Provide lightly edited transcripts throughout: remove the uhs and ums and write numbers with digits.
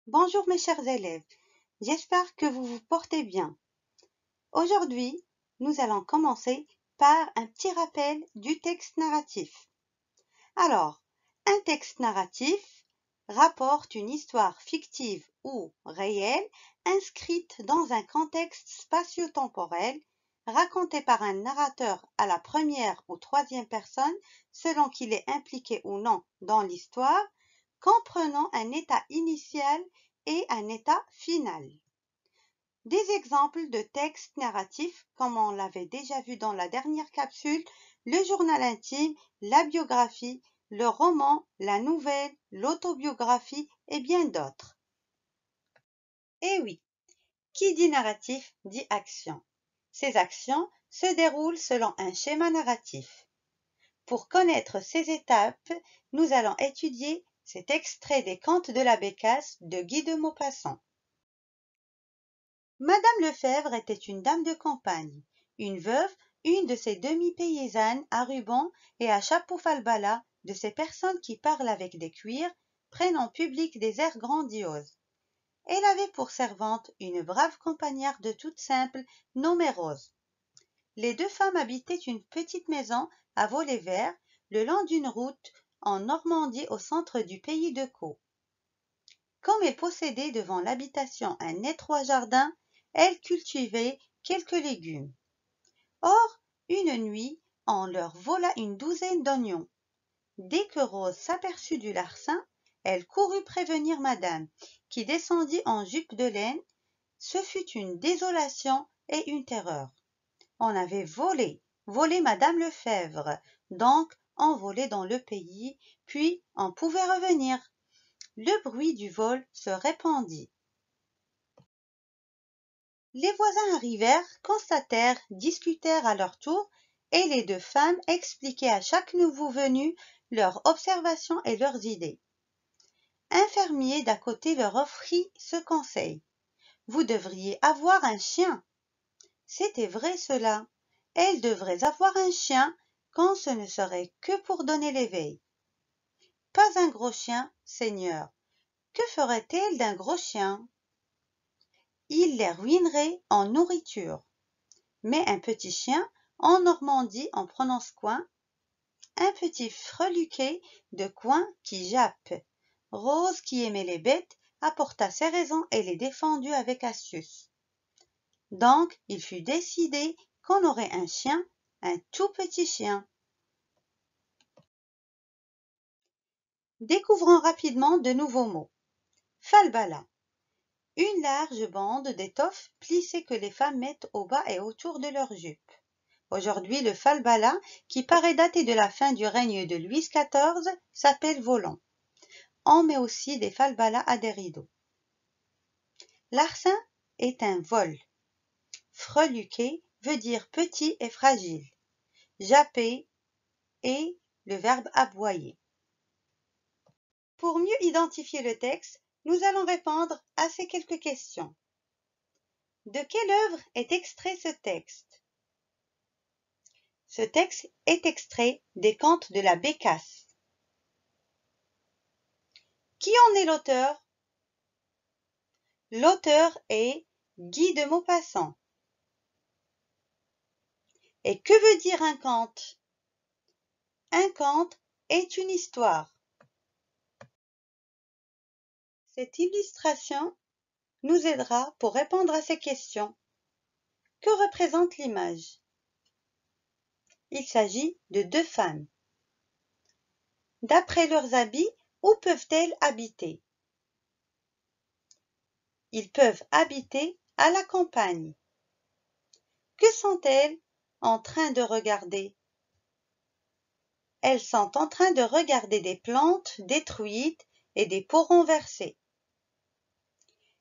Bonjour mes chers élèves, j'espère que vous vous portez bien. Aujourd'hui, nous allons commencer par un petit rappel du texte narratif. Alors, un texte narratif rapporte une histoire fictive ou réelle inscrite dans un contexte spatio-temporel, racontée par un narrateur à la première ou troisième personne selon qu'il est impliqué ou non dans l'histoire, comprenant un état initial et un état final. Des exemples de textes narratifs, comme on l'avait déjà vu dans la dernière capsule, le journal intime, la biographie, le roman, la nouvelle, l'autobiographie et bien d'autres. Et oui, qui dit narratif dit action. Ces actions se déroulent selon un schéma narratif. Pour connaître ces étapes, nous allons étudier cet extrait des Contes de la Bécasse de Guy de Maupassant. Madame Lefèvre était une dame de campagne, une veuve, une de ces demi-paysannes à ruban et à chapeau falbala, de ces personnes qui parlent avec des cuirs, prennent en public des airs grandioses. Elle avait pour servante une brave campagnarde toute simple, nommée Rose. Les deux femmes habitaient une petite maison à volets verts, le long d'une route en Normandie au centre du pays de Caux. Comme elles possédaient devant l'habitation un étroit jardin, elles cultivaient quelques légumes. Or, une nuit, on leur vola une douzaine d'oignons. Dès que Rose s'aperçut du larcin, elle courut prévenir madame, qui descendit en jupe de laine. Ce fut une désolation et une terreur. On avait volé madame Lefèvre, donc on volait dans le pays, puis on pouvait revenir. Le bruit du vol se répandit. Les voisins arrivèrent, constatèrent, discutèrent à leur tour, et les deux femmes expliquaient à chaque nouveau venu leurs observations et leurs idées. Un fermier d'à côté leur offrit ce conseil. « Vous devriez avoir un chien. » C'était vrai cela. Elles devraient avoir un chien quand ce ne serait que pour donner l'éveil. Pas un gros chien, Seigneur. Que ferait-elle d'un gros chien? Il les ruinerait en nourriture. Mais un petit chien, en Normandie en prononce coin, un petit freluquet de coin qui jappe. Rose, qui aimait les bêtes, apporta ses raisons et les défendit avec astuce. Donc, il fut décidé qu'on aurait un chien, un tout petit chien. Découvrons rapidement de nouveaux mots. Falbala. Une large bande d'étoffe plissée que les femmes mettent au bas et autour de leur jupe. Aujourd'hui, le falbala, qui paraît dater de la fin du règne de Louis XIV, s'appelle volant. On met aussi des falbalas à des rideaux. Larcin est un vol. Freluquer veut dire petit et fragile. Japper est le verbe aboyer. Pour mieux identifier le texte, nous allons répondre à ces quelques questions. De quelle œuvre est extrait ce texte? Ce texte est extrait des Contes de la Bécasse. Qui en est l'auteur? L'auteur est Guy de Maupassant. Et que veut dire un conte? Un conte est une histoire. Cette illustration nous aidera pour répondre à ces questions. Que représente l'image? Il s'agit de deux femmes. D'après leurs habits, où peuvent-elles habiter? Ils peuvent habiter à la campagne. Que sont-elles en train de regarder? Elles sont en train de regarder des plantes détruites et des pots renversés.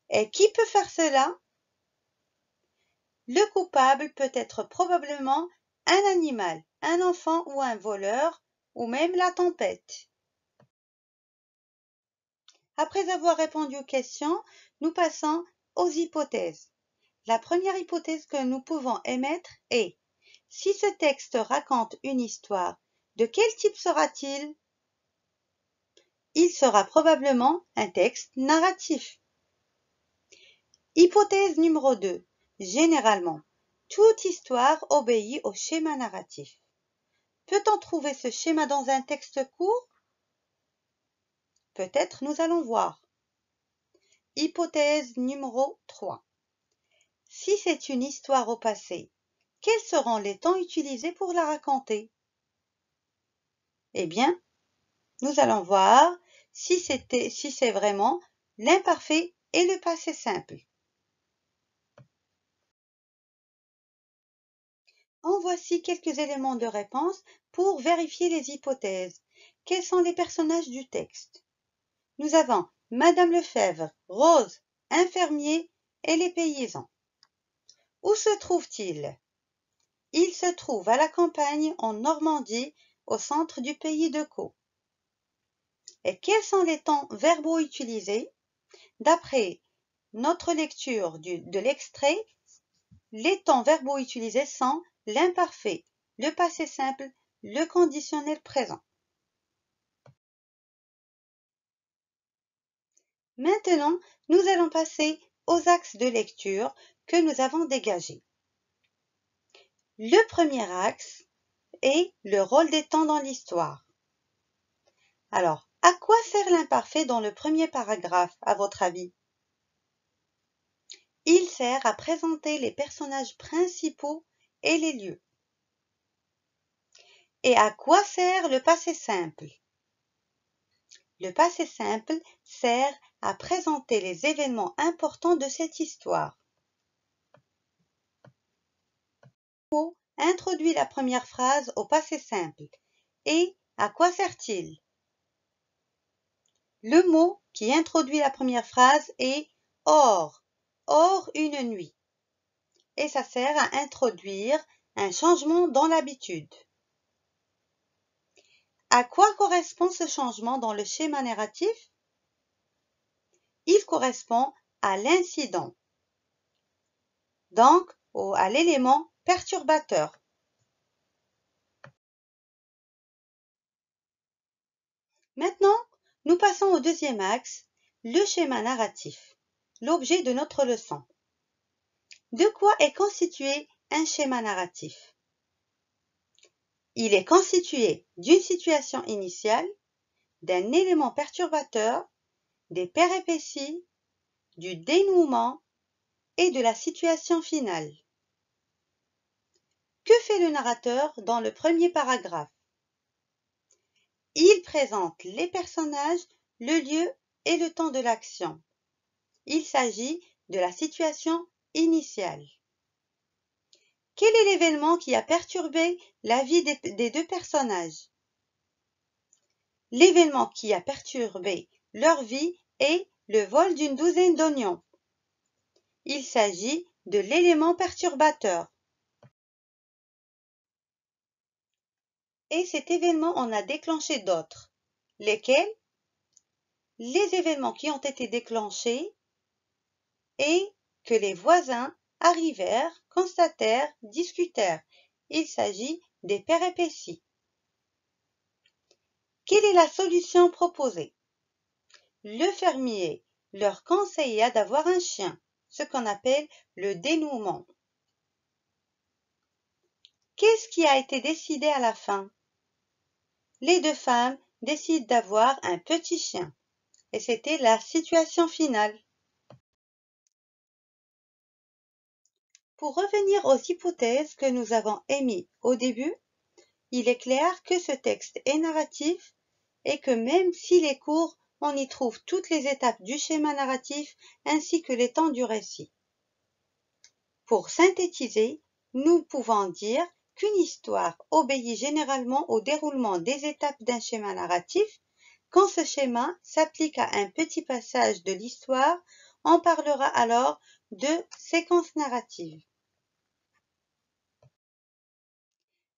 Et qui peut faire cela? Le coupable peut être probablement un animal, un enfant ou un voleur, ou même la tempête. Après avoir répondu aux questions, nous passons aux hypothèses. La première hypothèse que nous pouvons émettre est: si ce texte raconte une histoire, de quel type sera-t-il? Il sera probablement un texte narratif. Hypothèse numéro 2. Généralement, toute histoire obéit au schéma narratif. Peut-on trouver ce schéma dans un texte court? Peut-être, nous allons voir. Hypothèse numéro 3. Si c'est une histoire au passé, quels seront les temps utilisés pour la raconter? Eh bien, nous allons voir si c'est vraiment l'imparfait et le passé simple. En voici quelques éléments de réponse pour vérifier les hypothèses. Quels sont les personnages du texte? Nous avons Madame Lefèvre, Rose, infirmier et les paysans. Où se trouve-t-il? Il se trouve à la campagne en Normandie, au centre du pays de Caux. Et quels sont les temps verbaux utilisés? D'après notre lecture de l'extrait, les temps verbaux utilisés sont l'imparfait, le passé simple, le conditionnel présent. Maintenant, nous allons passer aux axes de lecture que nous avons dégagés. Le premier axe est le rôle des temps dans l'histoire. Alors, à quoi sert l'imparfait dans le premier paragraphe, à votre avis? Il sert à présenter les personnages principaux et les lieux. Et à quoi sert le passé simple? Le passé simple sert à présenter les événements importants de cette histoire. Le mot introduit la première phrase au passé simple. Et à quoi sert-il? Le mot qui introduit la première phrase est or une nuit. Et ça sert à introduire un changement dans l'habitude. À quoi correspond ce changement dans le schéma narratif? Il correspond à l'incident, donc à l'élément perturbateur. Maintenant, nous passons au deuxième axe, le schéma narratif, l'objet de notre leçon. De quoi est constitué un schéma narratif? Il est constitué d'une situation initiale, d'un élément perturbateur, des péripéties, du dénouement et de la situation finale. Que fait le narrateur dans le premier paragraphe? Il présente les personnages, le lieu et le temps de l'action. Il s'agit de la situation initiale. Quel est l'événement qui a perturbé la vie des deux personnages? L'événement qui a perturbé leur vie est le vol d'une douzaine d'oignons. Il s'agit de l'élément perturbateur. Et cet événement en a déclenché d'autres. Lesquels? Les événements qui ont été déclenchés et que les voisins arrivèrent, constatèrent, discutèrent. Il s'agit des péripéties. Quelle est la solution proposée? Le fermier leur conseilla d'avoir un chien, ce qu'on appelle le dénouement. Qu'est-ce qui a été décidé à la fin? Les deux femmes décident d'avoir un petit chien. Et c'était la situation finale. Pour revenir aux hypothèses que nous avons émises au début, il est clair que ce texte est narratif et que même s'il est court, on y trouve toutes les étapes du schéma narratif ainsi que les temps du récit. Pour synthétiser, nous pouvons dire qu'une histoire obéit généralement au déroulement des étapes d'un schéma narratif. Quand ce schéma s'applique à un petit passage de l'histoire, on parlera alors de séquence narrative.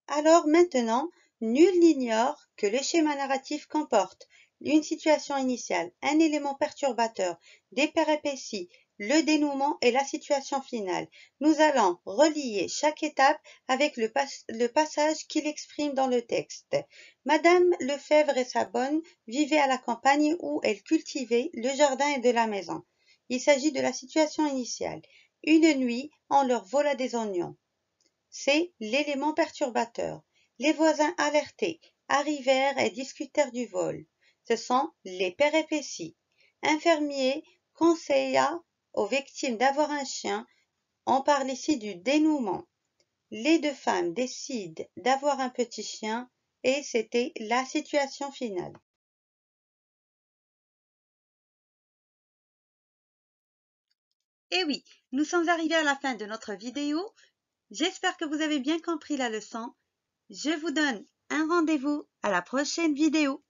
Alors maintenant, nul n'ignore que le schéma narratif comporte une situation initiale, un élément perturbateur, des péripéties, le dénouement et la situation finale. Nous allons relier chaque étape avec le passage qu'il exprime dans le texte. Madame Lefèvre et sa bonne vivaient à la campagne où elle cultivait le jardin de la maison. Il s'agit de la situation initiale. Une nuit, on leur vola des oignons. C'est l'élément perturbateur. Les voisins alertés arrivèrent et discutèrent du vol. Ce sont les péripéties. Un fermier conseilla aux victimes d'avoir un chien. On parle ici du dénouement. Les deux femmes décident d'avoir un petit chien et c'était la situation finale. Et oui, nous sommes arrivés à la fin de notre vidéo. J'espère que vous avez bien compris la leçon. Je vous donne un rendez-vous à la prochaine vidéo.